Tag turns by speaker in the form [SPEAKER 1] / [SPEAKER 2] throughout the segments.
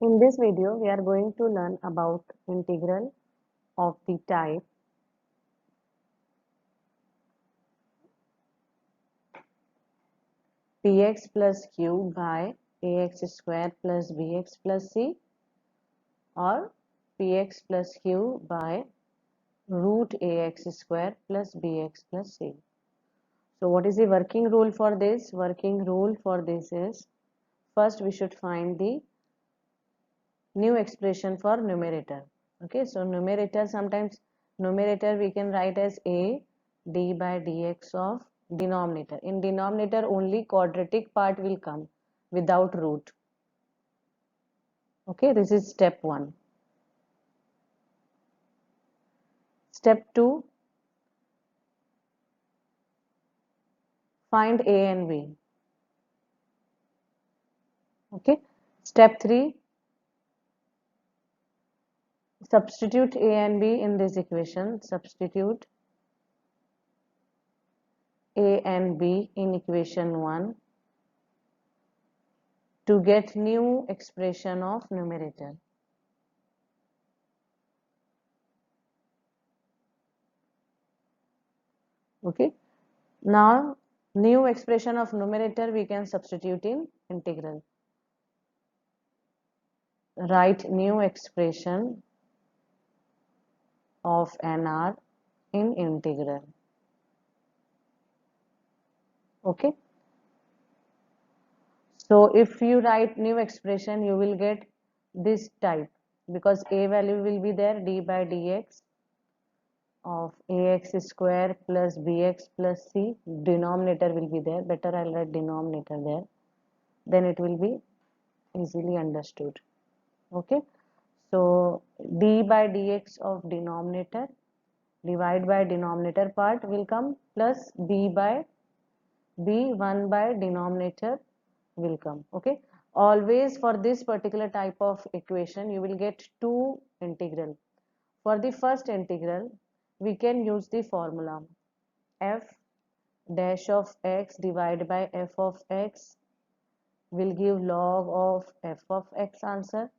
[SPEAKER 1] In this video, we are going to learn about integral of the type px plus q by ax square plus bx plus c or px plus q by root ax square plus bx plus c. So what is the working rule for this? Working rule for this is first we should find the new expression for numerator. Okay, so numerator, sometimes numerator we can write as a d by dx of denominator. In denominator only quadratic part will come without root. Okay, this is step 1. Step 2, find a and b. Okay, step 3, substitute a and b in this equation. Substitute a and b in equation 1 to get new expression of numerator. Okay, now new expression of numerator we can substitute in integral. Write new expression of NR in integral. Okay, so if you write new expression you will get this type, because a value will be there, d by dx of ax square plus bx plus c. Denominator will be there, better I'll write denominator there, then it will be easily understood. Okay, so d by dx of denominator divide by denominator part will come plus b by b 1 by denominator will come. Okay, always for this particular type of equation you will get two integral. For the first integral we can use the formula f dash of x divided by f of x will give log of f of x answer.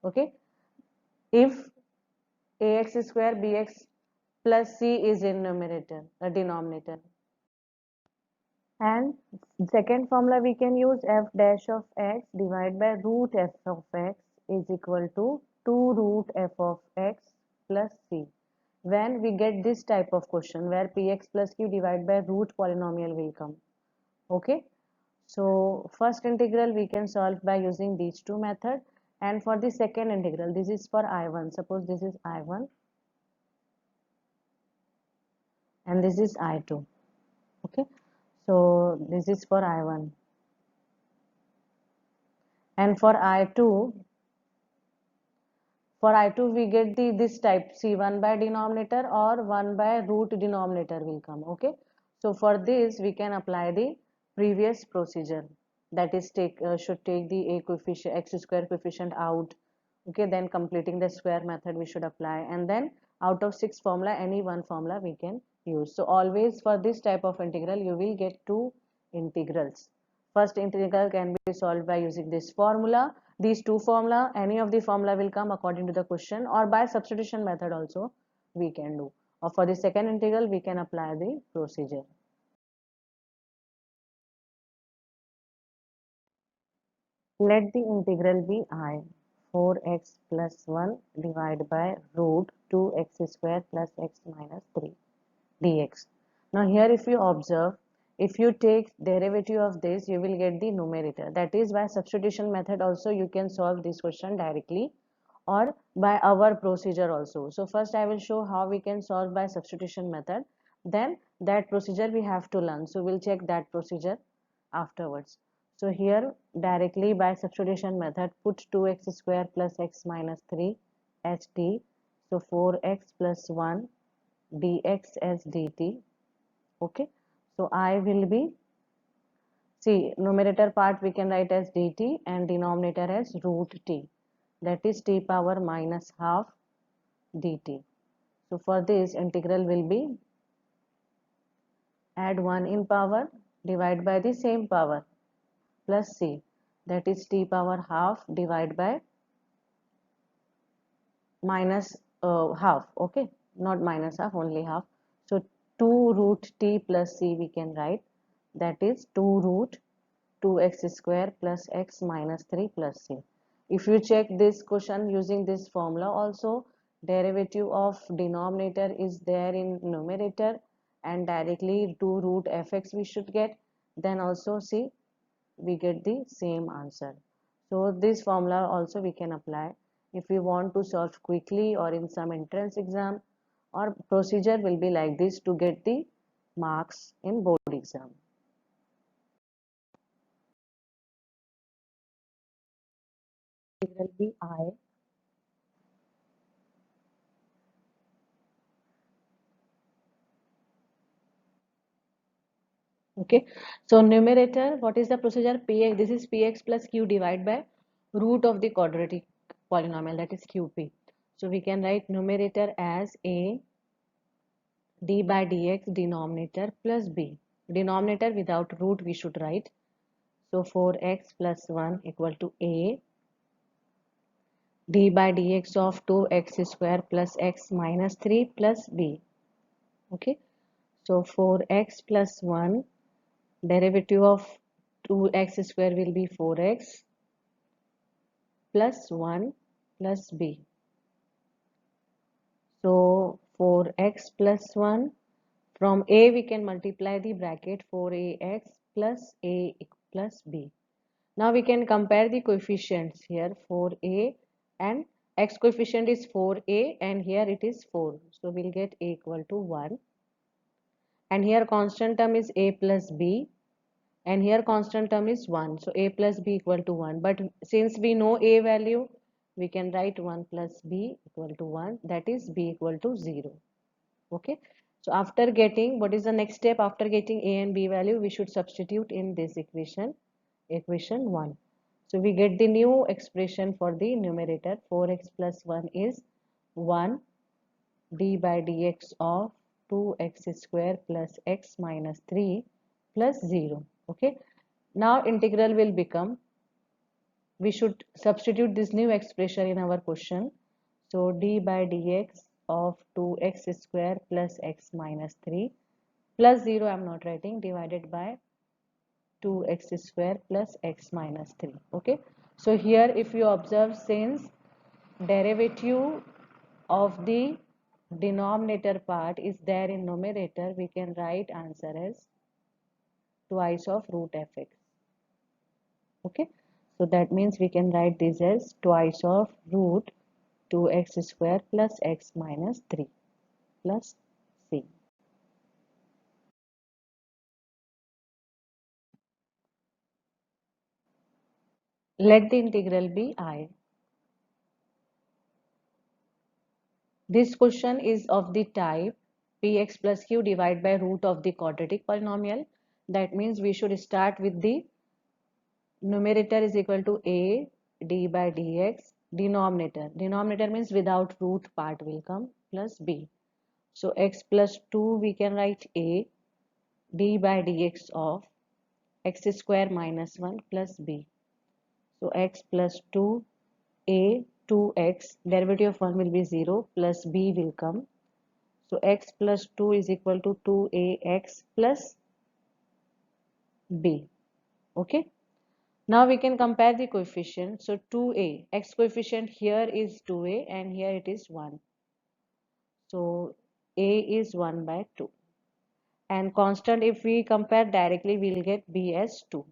[SPEAKER 1] Okay, if ax square bx plus c is in numerator, denominator. And second formula we can use f dash of x divided by root f of x is equal to 2 root f of x plus c. When we get this type of question where px plus q divided by root polynomial will come. Okay, so first integral we can solve by using these two methods, and for the second integral, this is for I1. Suppose this is I1 and this is I2. Okay, so this is for I1, and for I2 we get this type, c1 by denominator or 1 by root denominator will come. Okay, so for this we can apply the previous procedure, that is should take the a coefficient, x square coefficient out. Okay, then completing the square method we should apply, and then out of 6 formula any one formula we can use. So always for this type of integral you will get two integrals. First integral can be solved by using this formula, these two formula, any of the formula will come according to the question, or by substitution method also we can do, or for the second integral we can apply the procedure. Let the integral be I 4x plus 1 divided by root 2x square plus x minus 3 dx. Now here if you observe, if you take derivative of this you will get the numerator. That is, by substitution method also you can solve this question directly, or by our procedure also. So first I will show how we can solve by substitution method, then that procedure we have to learn, so we'll check that procedure afterwards. So here directly by substitution method, put 2x square plus x minus 3 as t, so 4x plus 1 dx as dt. Okay, so I will be, see, numerator part we can write as dt and denominator as root t, that is t power minus half dt. So for this integral will be add 1 in power, divide by the same power, plus c. that is t power half divided by minus half, okay, not minus half, only half. So 2 root t plus c we can write, that is 2 root 2x square plus x minus 3 plus c. If you check this question using this formula also, derivative of denominator is there in numerator and directly 2 root fx we should get, then also see we get the same answer. So this formula also we can apply if we want to solve quickly or in some entrance exam, or procedure will be like this to get the marks in board exam. It will be I. Okay, so numerator, what is the procedure? Px, this is px plus q divided by root of the quadratic polynomial, that is qp. So we can write numerator as a d by dx, denominator plus b. Denominator without root we should write. So 4x plus 1 equal to a d by dx of 2x square plus x minus 3 plus b. Okay, so 4x plus 1, derivative of 2x square will be 4x plus 1 plus b. So 4x plus 1, from a we can multiply the bracket 4ax plus a plus b. Now we can compare the coefficients here, 4a and x coefficient is 4a and here it is 4. So we'll get a equal to 1, and here constant term is a plus b, and here constant term is 1. So a plus b equal to 1. But since we know a value, we can write 1 plus b equal to 1, that is b equal to 0. Okay. So after getting, what is the next step? After getting a and b value, we should substitute in this equation, equation 1. So we get the new expression for the numerator. 4x plus 1 is 1 d by dx of 2x square plus x minus 3 plus 0. Okay. Now integral will become, we should substitute this new expression in our question. So d by dx of 2x square plus x minus 3 plus 0 I am not writing, divided by 2x square plus x minus 3. Okay. So here if you observe, since derivative of the denominator part is there in numerator, we can write answer as twice of root fx. Okay, so that means we can write this as twice of root 2x square plus x minus 3 plus c. Let the integral be I. This question is of the type px plus q divided by root of the quadratic polynomial. That means we should start with the numerator is equal to a d by dx, denominator means without root part will come, plus b. So x plus 2 we can write a d by dx of x square minus 1 plus b. So x plus 2 a 2x, derivative of 1 will be 0 plus b will come. So x plus 2 is equal to 2ax plus b. Okay. Now we can compare the coefficient. So 2a, x coefficient here is 2a and here it is 1. So a is 1 by 2. And constant, if we compare directly, we will get b as 2.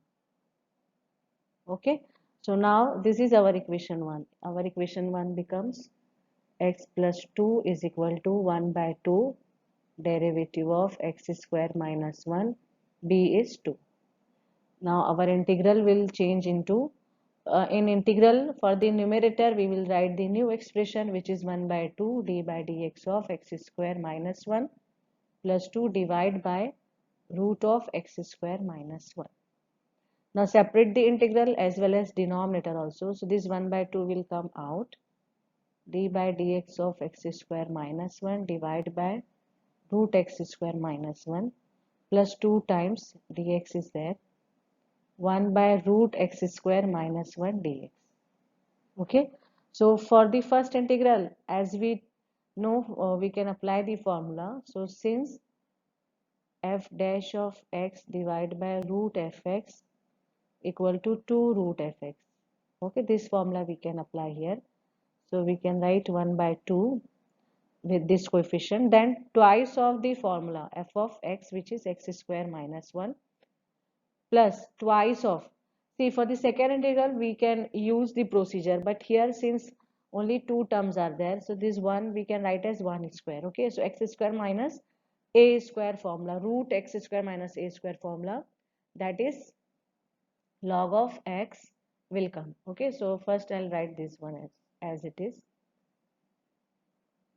[SPEAKER 1] Okay. So now this is our equation 1. Our equation 1 becomes x plus 2 is equal to 1 by 2 derivative of x square minus 1, b is 2. Now our integral will change into, in integral for the numerator we will write the new expression which is 1 by 2 d by dx of x square minus 1 plus 2 divided by root of x square minus 1. Now separate the integral as well as denominator also. So this 1 by 2 will come out, d by dx of x square minus 1 divided by root x square minus 1 plus 2 times dx is there 1 by root x square minus 1 dx. Okay, so for the first integral, as we know, we can apply the formula. So since f dash of x divided by root fx equal to 2 root fx. Okay, this formula we can apply here. So we can write 1 by 2 with this coefficient, then twice of the formula f of x, which is x square minus 1, plus twice of, see, for the second integral we can use the procedure, but here since only two terms are there, so this one we can write as 1 square. Okay, so x square minus a square formula, root x square minus a square formula, that is log of x will come. Okay, so first I'll write this one as it is,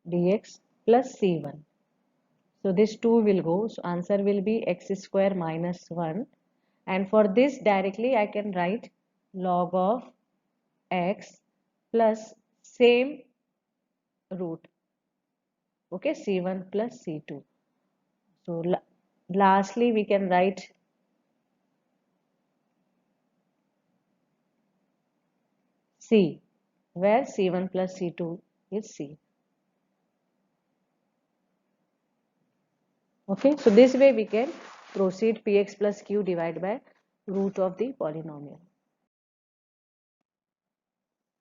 [SPEAKER 1] dx plus c1. So this 2 will go, so answer will be x square minus 1, and for this directly I can write log of x plus same root, okay, c1 plus c2. So lastly we can write c, where c1 plus c2 is c. Okay, so this way we can proceed px plus q divided by root of the polynomial.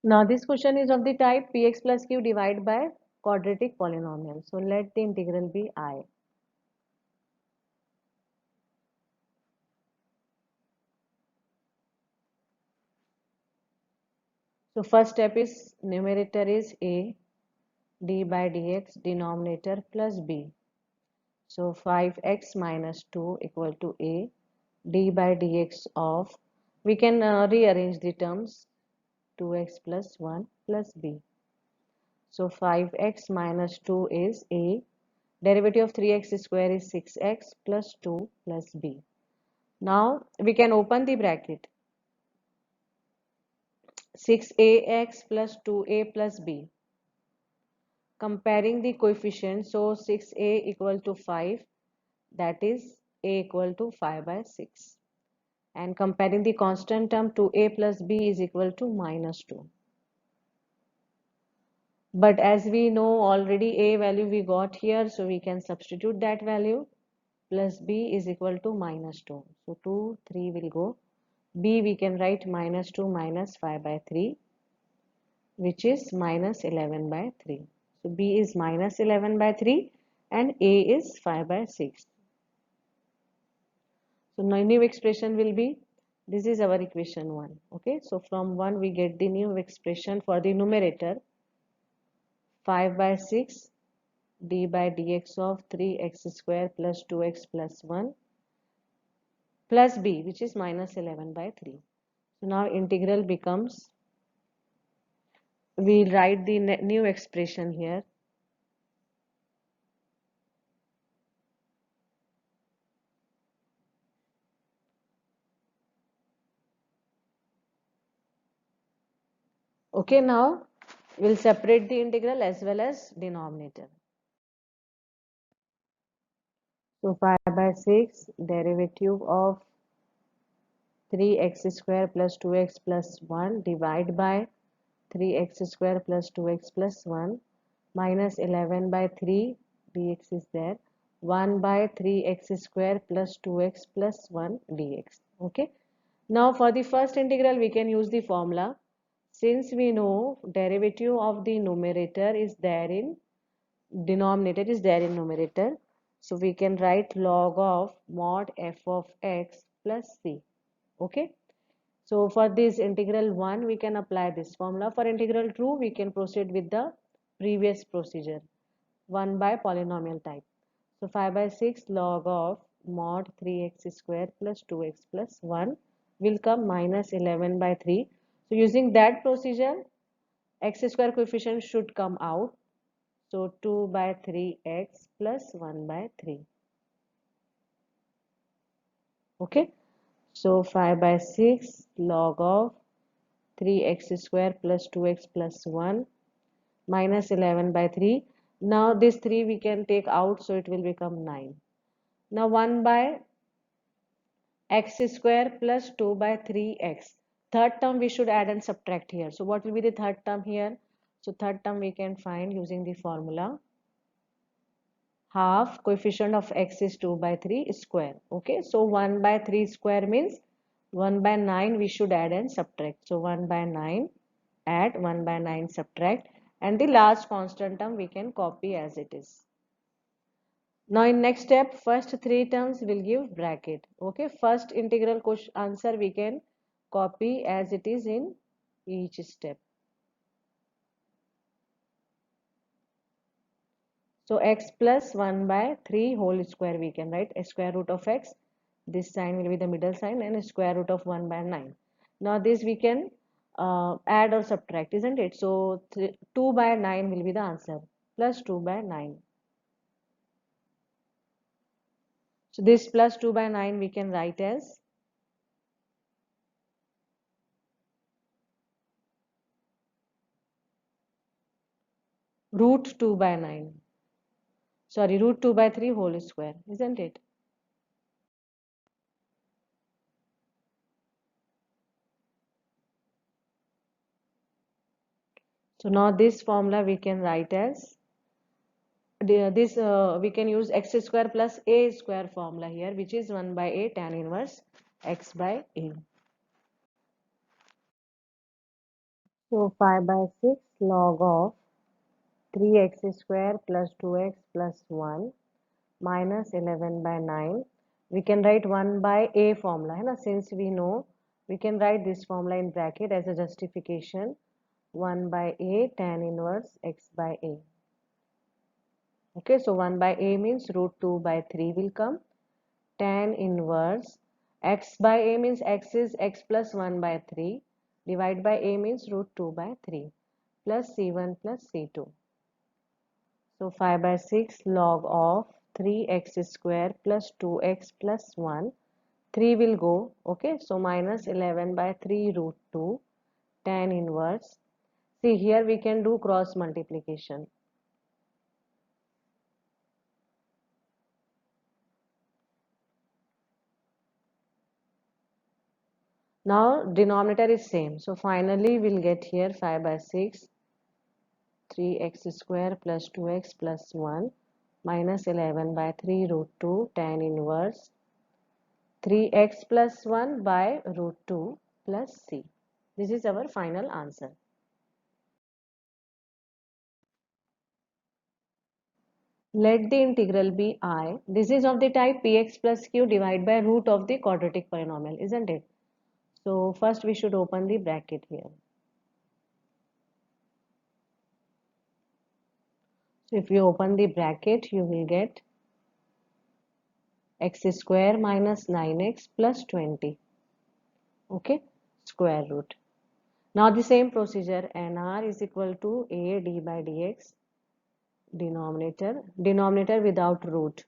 [SPEAKER 1] Now this question is of the type px plus q divided by quadratic polynomial. So let the integral be I. So first step is numerator is a, d by dx, denominator plus b. So 5x minus 2 equal to a, d by dx of, we can rearrange the terms, 2x plus 1 plus b. So 5x minus 2 is a, derivative of 3x square is 6x plus 2 plus b. Now we can open the bracket, 6ax plus 2a plus b. Comparing the coefficients, so 6a equal to 5, that is a equal to 5 by 6. And comparing the constant term, 2a plus b is equal to minus 2. But as we know already a value we got here, so we can substitute that value, plus b is equal to minus 2. So 2, 3 will go. B we can write minus 2 minus 5 by 3, which is minus 11 by 3. So B is minus 11 by 3 and A is 5 by 6. So now new expression will be, this is our equation 1. Okay, so from 1 we get the new expression for the numerator, 5 by 6 d by dx of 3x square plus 2x plus 1 plus b, which is minus 11 by 3. So now integral becomes, we write the new expression here, okay. Now we'll separate the integral as well as denominator. So 5 by 6 derivative of 3x square plus 2x plus 1 divide by 3x square plus 2x plus 1 minus 11 by 3 dx is there, 1 by 3x square plus 2x plus 1 dx. Okay. Now for the first integral we can use the formula. Since we know derivative of the numerator is there in denominator is there in numerator, so we can write log of mod f of x plus c. Okay, so for this integral 1 we can apply this formula. For integral 2 we can proceed with the previous procedure, 1 by polynomial type. So 5 by 6 log of mod 3x square plus 2x plus 1 will come minus 11 by 3. So using that procedure, x square coefficient should come out. So 2 by 3x plus 1 by 3. Okay. So 5 by 6 log of 3x square plus 2x plus 1 minus 11 by 3. Now this 3 we can take out, so it will become 9. Now 1 by x square plus 2 by 3x. Third term we should add and subtract here. So what will be the third term here? So third term we can find using the formula. Half coefficient of x is 2 by 3 square. Okay, so 1 by 3 square means 1 by 9 we should add and subtract. So 1 by 9 add, 1 by 9 subtract, and the last constant term we can copy as it is. Now in next step, first three terms will give bracket. Okay, first integral question answer we can copy as it is in each step. So x plus 1 by 3 whole square we can write a square root of x. This sign will be the middle sign and a square root of 1 by 9. Now this we can add or subtract, isn't it? So 2 by 9 will be the answer, plus 2 by 9. So this plus 2 by 9 we can write as root 2 by 9. Sorry, root 2 by 3 whole square, isn't it? So now this formula we can write as this we can use x square plus a square formula here, which is 1 by a tan inverse x by a. So 5 by 6 log of 3x square plus 2x plus 1 minus 11 by 9. We can write 1 by a formula, है ना? Since we know, we can write this formula in bracket as a justification. 1 by a tan inverse x by a. Okay, so 1 by a means root 2 by 3 will come. Tan inverse x by a means x is x plus 1 by 3. Divide by a means root 2 by 3 plus c1 plus c2. So 5 by 6 log of 3x square plus 2x plus 1. 3 will go. Okay, so minus 11 by 3 root 2 tan inverse. See, here we can do cross multiplication. Now denominator is same. So finally we'll get here 5 by 6 3x square plus 2x plus 1 minus 11 by 3 root 2 tan inverse 3x plus 1 by root 2 plus c. This is our final answer. Let the integral be I. This is of the type px plus q divided by root of the quadratic polynomial, isn't it? So first we should open the bracket here. So if you open the bracket, you will get x square minus 9x plus 20. Okay, square root. Now the same procedure, nr is equal to a d by dx, denominator without root.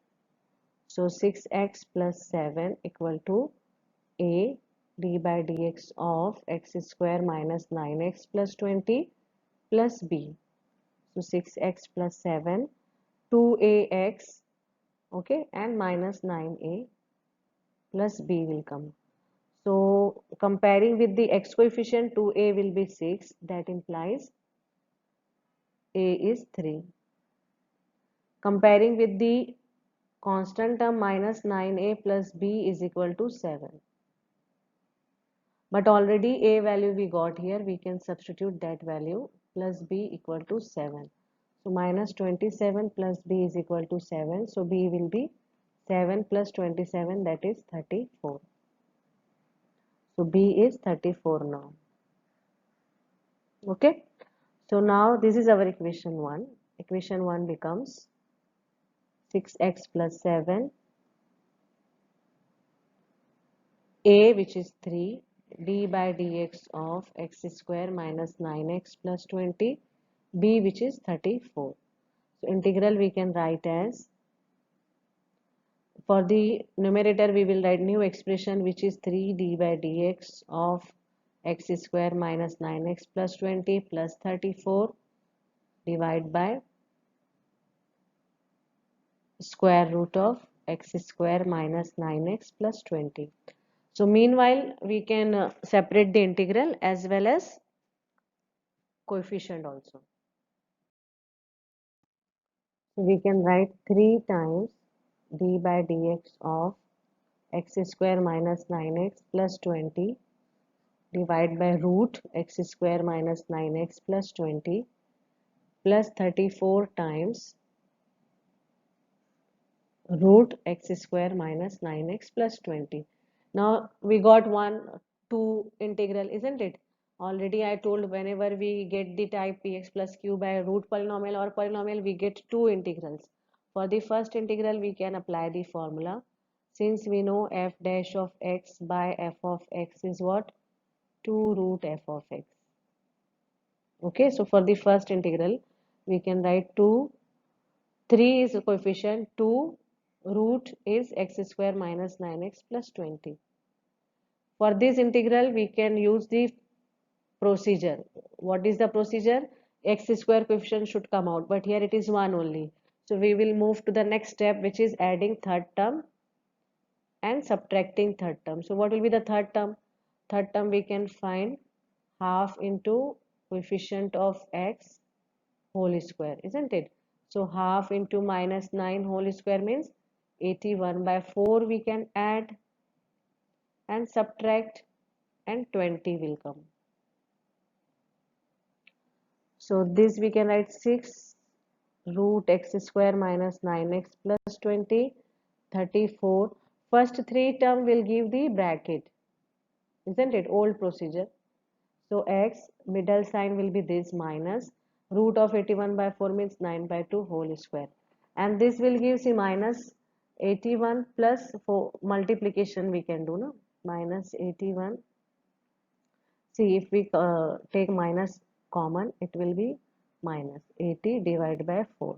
[SPEAKER 1] So 6x plus 7 equal to a d by dx of x square minus 9x plus 20 plus b. So 6x plus 7, 2ax, okay, and minus 9a plus b will come. So comparing with the x coefficient, 2a will be 6, that implies a is 3. Comparing with the constant term minus 9a plus b is equal to 7. But already a value we got here, we can substitute that value, plus b equal to 7. So minus 27 plus b is equal to 7. So b will be 7 plus 27, that is 34. So b is 34 now. Okay. So now this is our equation 1. Equation 1 becomes 6x plus 7, a which is 3, d by dx of x square minus 9x plus 20, b which is 34. So integral we can write as, for the numerator we will write new expression which is 3 d by dx of x square minus 9x plus 20 plus 34 divided by square root of x square minus 9x plus 20. So meanwhile, we can separate the integral as well as coefficient also. So we can write 3 times d by dx of x square minus 9x plus 20 divide by root x square minus 9x plus 20 plus 34 times root x square minus 9x plus 20. Now we got two integral, isn't it? Already I told whenever we get the type px plus q by root polynomial or polynomial, we get two integrals. For the first integral, we can apply the formula. Since we know f dash of x by f of x is what? 2 root f of x. Okay, so for the first integral, we can write 2. 3 is a coefficient, 2 root is x square minus 9x plus 20. For this integral, we can use the procedure. What is the procedure? X square coefficient should come out, but here it is 1 only. So we will move to the next step, which is adding third term and subtracting third term. So what will be the third term? Third term we can find half into coefficient of x whole square, isn't it? So half into minus 9 whole square means 81 by 4 we can add and subtract, and 20 will come. So this we can write 6 root x square minus 9x plus 20, 34. First three term will give the bracket, isn't it? Old procedure. So x middle sign will be this minus root of 81 by 4 means 9 by 2 whole square, and this will give see minus 81 plus 4 multiplication we can do, no? Minus 81. See, if we take minus common, it will be minus 80 divided by 4.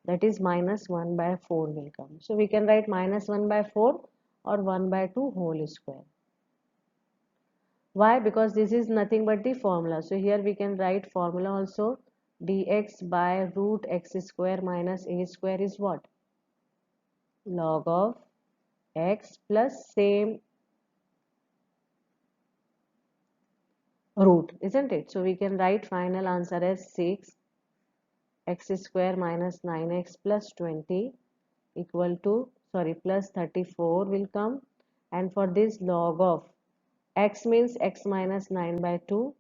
[SPEAKER 1] That is minus 1 by 4 will come. So we can write minus 1 by 4 or 1 by 2 whole square. Why? Because this is nothing but the formula. So here we can write formula also. Dx by root x square minus a square is what? Log of x plus same root, isn't it? So we can write final answer as 6 x square minus 9x plus 20 equal to, sorry, plus 34 will come, and for this log of x means x minus 9 by 2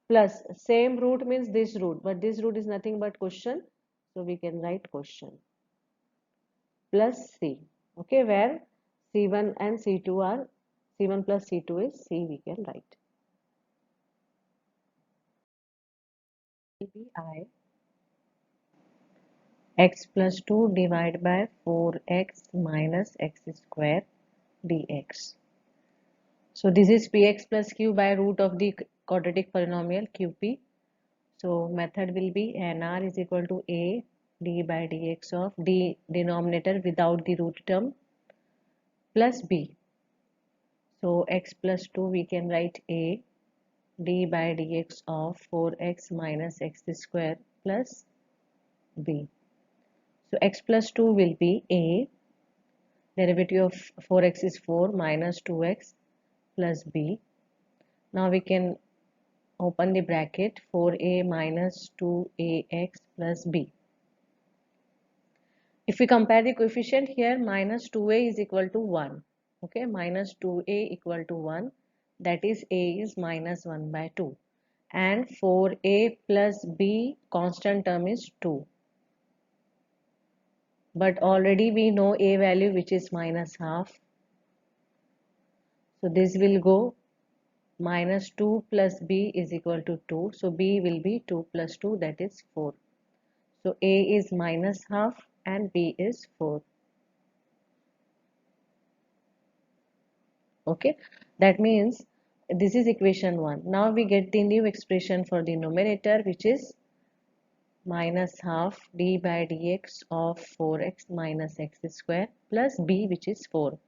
[SPEAKER 1] plus same root means this root, but this root is nothing but question, so we can write question plus c. Okay, where c1 and c2 are, c1 plus c2 is c, we can write. I x plus 2 divided by 4x minus x square dx. So this is px plus q by root of the quadratic polynomial qp. So method will be nr is equal to a d by dx of d denominator without the root term plus b. So x plus 2 we can write a d by dx of 4x minus x square plus b. So x plus 2 will be a, derivative of 4x is 4 minus 2x plus b. Now we can open the bracket 4a minus 2ax plus b. If we compare the coefficient here, minus 2a is equal to 1. Okay, minus 2a equal to 1. That is a is minus 1 by 2. And 4a plus b constant term is 2. But already we know a value which is minus half. So this will go minus 2 plus b is equal to 2. So b will be 2 plus 2, that is 4. So a is minus half and b is 4. Okay, that means this is equation 1. Now we get the new expression for the numerator, which is minus half d by dx of 4x minus x square plus b, which is 4.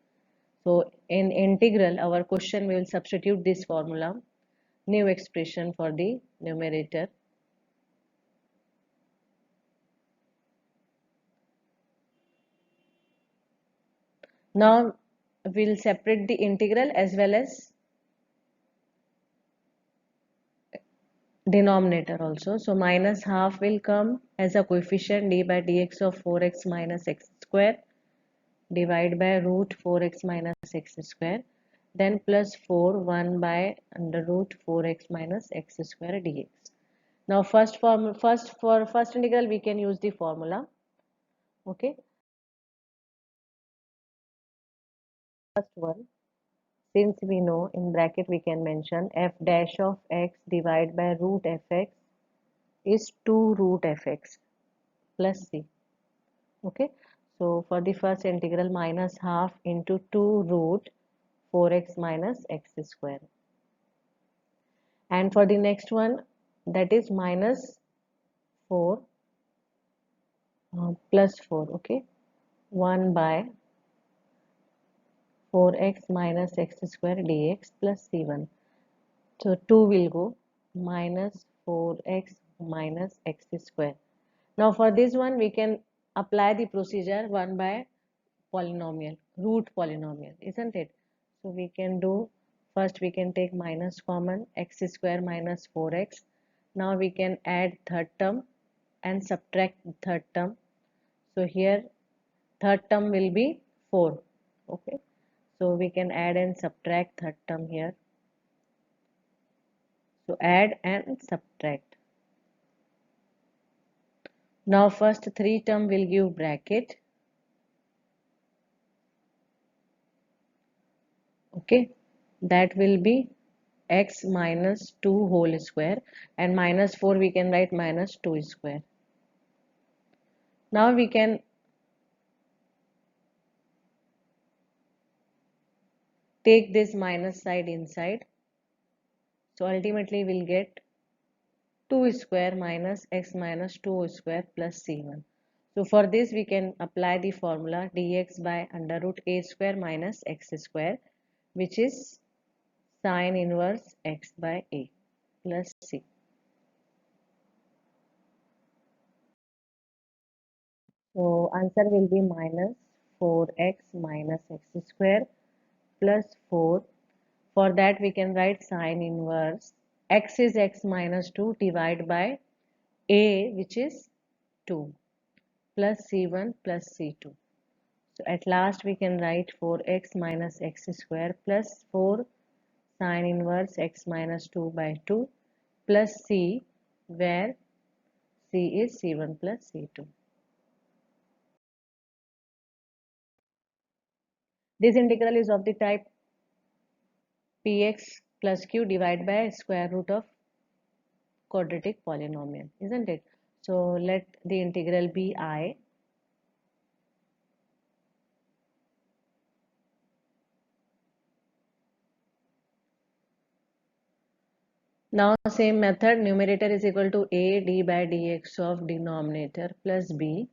[SPEAKER 1] So in integral, our question we will substitute this formula, new expression for the numerator. Now we'll separate the integral as well as denominator also. So minus half will come as a coefficient, d by dx of 4x minus x square, divide by root 4x minus x square, then plus 4 1 by under root 4x minus x square dx. Now first integral we can use the formula. Okay, first one, since we know in bracket we can mention f dash of x divided by root fx is 2 root fx plus c. Okay, so for the first integral, minus half into 2 root 4x minus x square, and for the next one, that is minus 4 plus 4. Okay, 1 by 4x minus x square dx plus c1. So 2 will go minus 4x minus x square. Now for this one we can apply the procedure 1 by polynomial, root polynomial, isn't it? So we can do, first we can take minus common, x square minus 4x. Now we can add third term and subtract third term. So here third term will be 4. Okay, so we can add and subtract third term here. So add and subtract. Now first 3 term will give bracket. Okay, that will be x minus 2 whole square, and minus 4 we can write minus 2 square. Now we can take this minus side inside. So ultimately we'll get 2 square minus x minus 2 square plus c1. So for this we can apply the formula dx by under root a square minus x square, which is sine inverse x by a plus c. So answer will be minus 4x minus x square plus 4. For that we can write sine inverse x is x minus 2 divided by a, which is 2, plus c1 plus c2. So at last we can write 4x minus x square plus 4 sine inverse x minus 2 by 2 plus c, where c is c1 plus c2. This integral is of the type px plus q divided by square root of quadratic polynomial, isn't it? So let the integral be I. Now same method, numerator is equal to a d by dx of denominator plus b.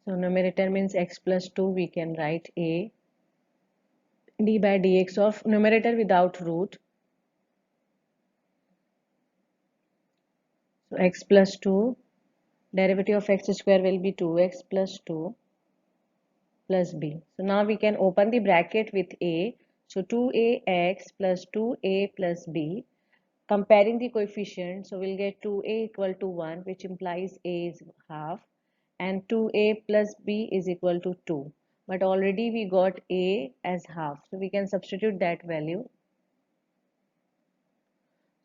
[SPEAKER 1] So numerator means x plus 2, we can write a d by dx of numerator without root. So x plus 2, derivative of x square will be 2x plus 2 plus b. So now we can open the bracket with a. So 2ax plus 2a plus b. Comparing the coefficient, so we'll get 2a equal to 1, which implies a is half, and 2a plus b is equal to 2. But already we got a as half, so we can substitute that value.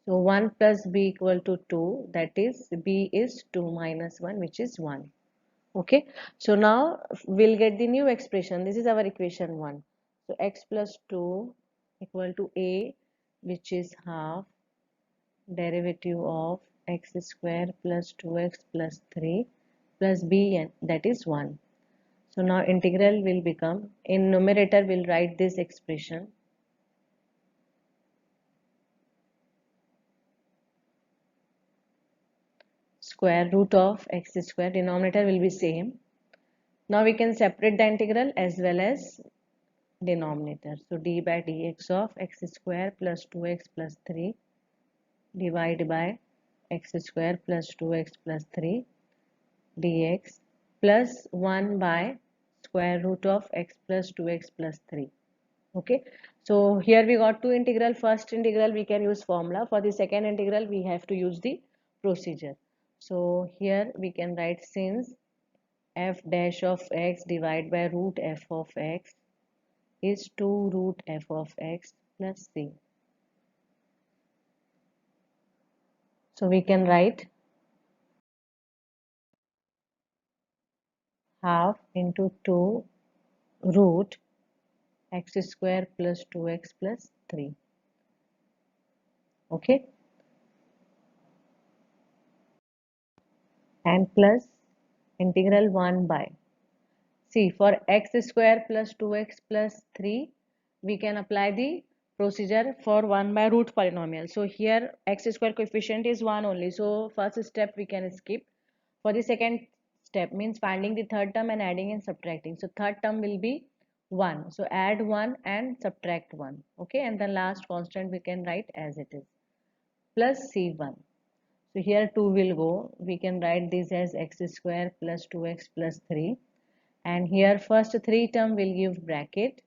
[SPEAKER 1] So 1 plus b equal to 2, that is b is 2 minus 1, which is 1. Okay, so now we'll get the new expression. This is our equation 1. So x plus 2 equal to a, which is half, derivative of x square plus 2x plus 3 plus b, and that is 1. So now integral will become, in numerator we'll write this expression square root of x square, denominator will be same. Now we can separate the integral as well as denominator. So d by dx of x square plus 2x plus 3 divided by x square plus 2x plus 3 dx plus 1 by square root of x plus 2x plus 3. Okay, so here we got two integral. First integral we can use formula. For the second integral we have to use the procedure. So here we can write, since f dash of x divided by root f of x is 2 root f of x plus c. So we can write half into 2 root x square plus 2x plus 3. Okay, and plus integral 1 by, see, for x square plus 2x plus 3 we can apply the procedure for 1 by root polynomial. So here x square coefficient is 1 only, so first step we can skip. For the second step, means finding the third term and adding and subtracting. So third term will be 1, so add 1 and subtract 1. Okay, and the last constant we can write as it is, plus c1. So here 2 will go, we can write this as x square plus 2x plus 3, and here first 3 term will give bracket,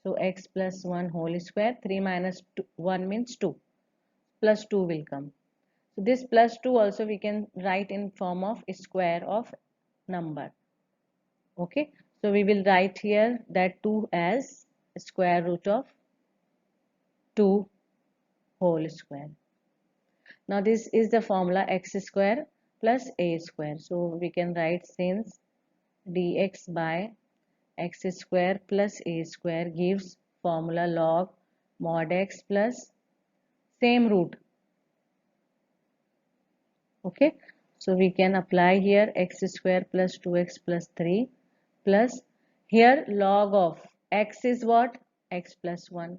[SPEAKER 1] so x plus 1 whole square, 3 minus 2, 1 means 2, plus 2 will come. So this plus 2 also we can write in form of square of number. Okay, so we will write here that 2 as square root of 2 whole square. Now this is the formula x square plus a square. So we can write, since dx by x square plus a square gives formula log mod x plus same root. Okay, so we can apply here x square plus 2x plus 3 plus here log of x is what, x plus 1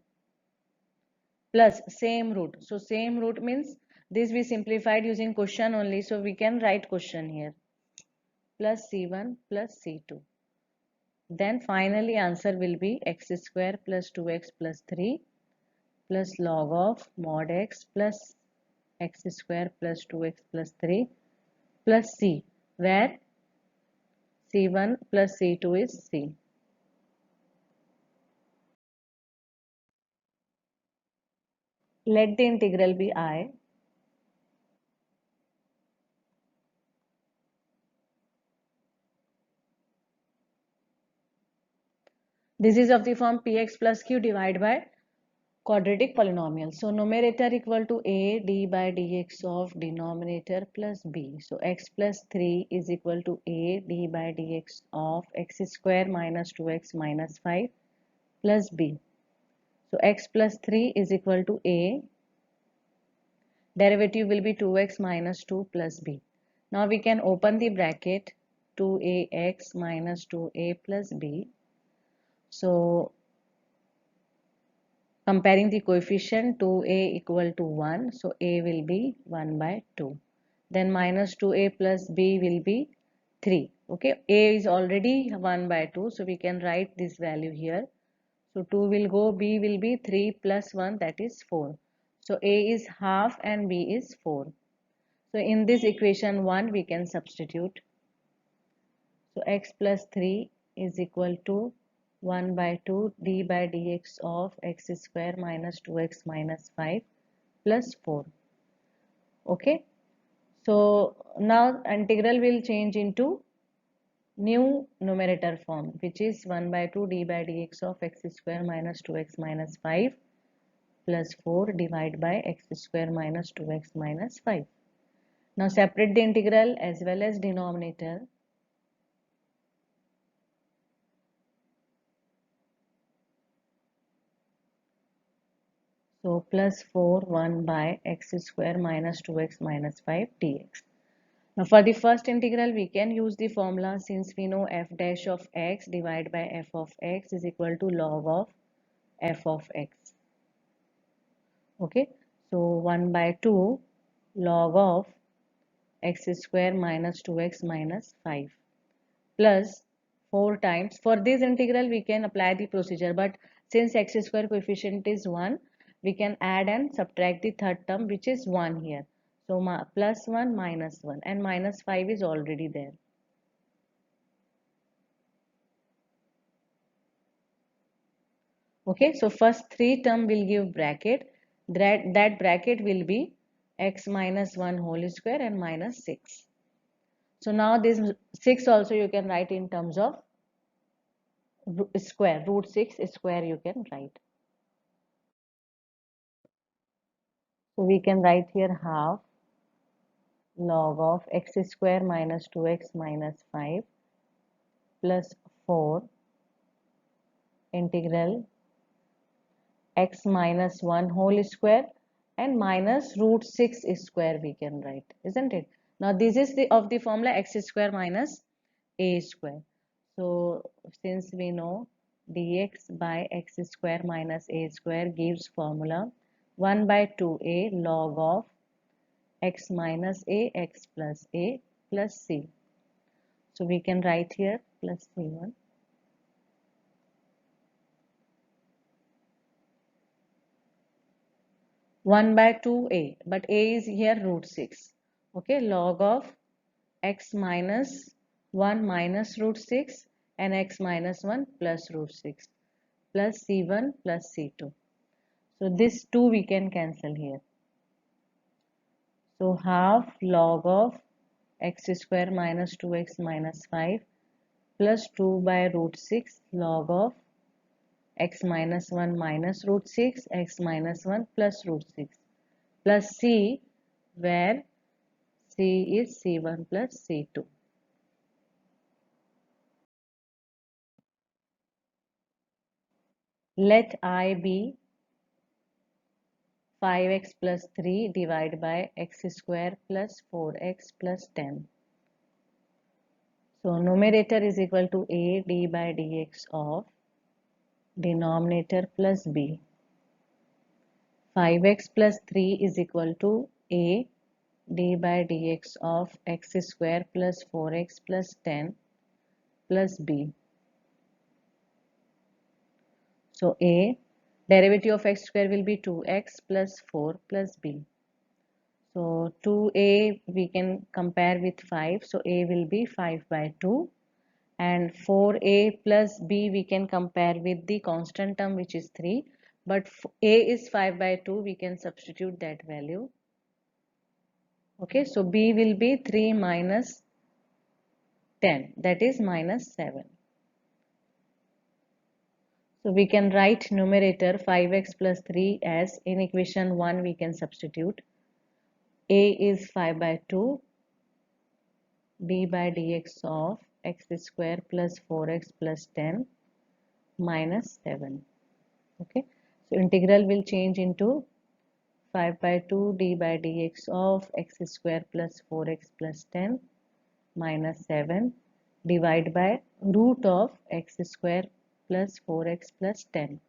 [SPEAKER 1] plus same root. So same root means this we simplified using question only, so we can write question here, plus c1 plus c2. Then finally answer will be x square plus 2x plus 3 plus log of mod x plus x square plus 2x plus 3 plus c, where c1 plus c2 is c. Let the integral be I. This is of the form px plus q divided by quadratic polynomial. So numerator equal to a d by dx of denominator plus b. So x plus 3 is equal to a d by dx of x square minus 2x minus 5 plus b. So x plus 3 is equal to a, derivative will be 2x minus 2 plus b. Now we can open the bracket, 2ax minus 2a plus b. So comparing the coefficient, 2a equal to 1, so a will be 1 by 2. Then minus 2a plus b will be 3. Okay, a is already 1 by 2, so we can write this value here. So 2 will go, b will be 3 plus 1, that is 4. So a is half and b is 4. So in this equation 1 we can substitute. So x plus 3 is equal to 1 by 2 d by dx of x square minus 2x minus 5 plus 4. Okay, so now integral will change into new numerator form, which is 1 by 2 d by dx of x square minus 2x minus 5 plus 4 divided by x square minus 2x minus 5. Now separate the integral as well as denominator. So plus 4 1 by x square minus 2x minus 5 dx. Now for the first integral we can use the formula, since we know f dash of x divided by f of x is equal to log of f of x. Okay, so 1 by 2 log of x square minus 2x minus 5 plus 4 times. For this integral we can apply the procedure, but since x square coefficient is 1, we can add and subtract the third term, which is 1 here. So plus 1 minus 1, and minus 5 is already there. Okay, so first three term will give bracket. That bracket will be x minus 1 whole square and minus 6. So now this 6 also you can write in terms of square. Root 6 square you can write. So we can write here half log of x square minus 2x minus 5 plus 4 integral x minus 1 whole square and minus root 6 square we can write, isn't it? Now this is the of the formula x square minus a square. So since we know dx by x square minus a square gives formula 1 by 2a log of x minus a x plus a plus c. So we can write here plus c1 1 by 2a, but a is here root 6. Okay, log of x minus 1 minus root 6 and x minus 1 plus root 6 plus c1 plus c2. So this 2 we can cancel here. So half log of x square minus 2x minus 5 plus 2 by root 6 log of x minus 1 minus root 6 x minus 1 plus root 6 plus c, where c is c1 plus c2. Let I be 5x plus 3 divided by x square plus 4x plus 10. So numerator is equal to a d by dx of denominator plus b. 5x plus 3 is equal to a d by dx of x square plus 4x plus 10 plus b. So a derivative of x square will be 2x plus 4 plus b. So 2a we can compare with 5. So a will be 5 by 2. And 4a plus b we can compare with the constant term which is 3. But a is 5 by 2. We can substitute that value. Okay, so b will be 3 minus 10. That is minus 7. So we can write numerator 5x plus 3 as in equation 1 we can substitute. A is 5 by 2 d by dx of x square plus 4x plus 10 minus 7. Okay, so integral will change into 5 by 2 d by dx of x square plus 4x plus 10 minus 7 divided by root of x square plus 4x plus 10.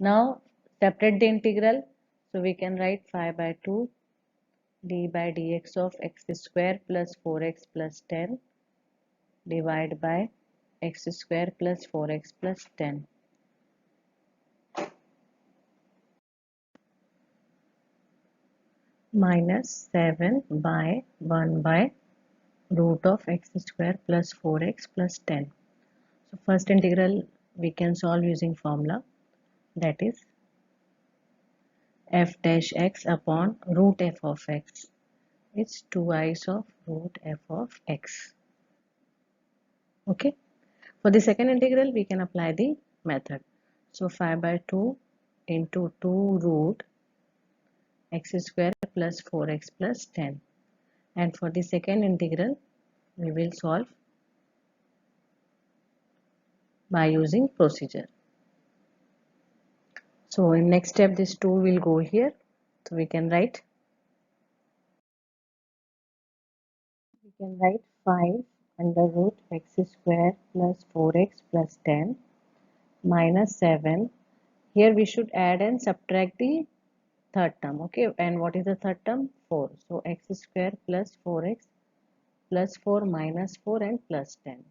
[SPEAKER 1] Now separate the integral, so we can write 5 by 2 d by dx of x square plus 4x plus 10 divided by x square plus 4x plus 10. Minus 7 by 1 by root of x square plus 4x plus 10. So first integral we can solve using formula, that is f dash x upon root f of x. It's 2i's of root f of x. Okay. For the second integral we can apply the method. So 5 by 2 into 2 root x square plus 4x plus 10. And for the second integral we will solve by using procedure. So in next step this 2 will go here. So we can write 5 under root x square plus 4x plus 10 minus 7. Here we should add and subtract the third term. Okay, and what is the third term? 4. So x square plus 4x plus 4 minus 4 and plus 10.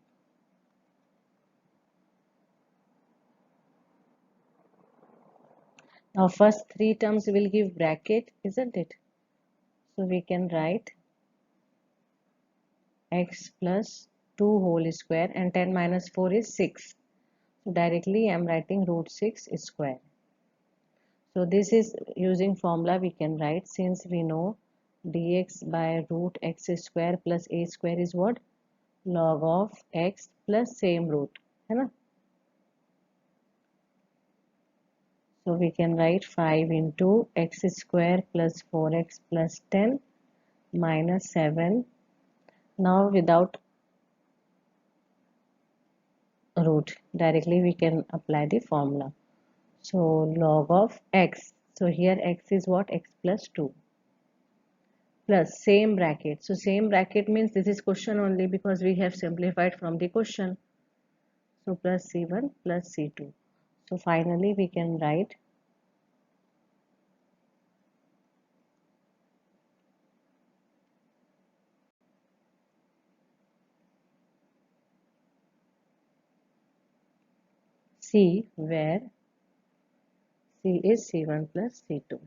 [SPEAKER 1] Now first three terms will give bracket, isn't it? So we can write x plus 2 whole square and 10 minus 4 is 6. directly I am writing root 6 square. So this is using formula we can write, since we know dx by root x square plus a square is what? Log of x plus same root, है ना? So we can write 5 into x square plus 4x plus 10 minus 7. Now without root, directly we can apply the formula. So log of x, so here x is what? X plus 2 plus same bracket. So same bracket means this is question only because we have simplified from the question. So plus c1 plus c2. So finally we can write c, where c is c1 plus c2.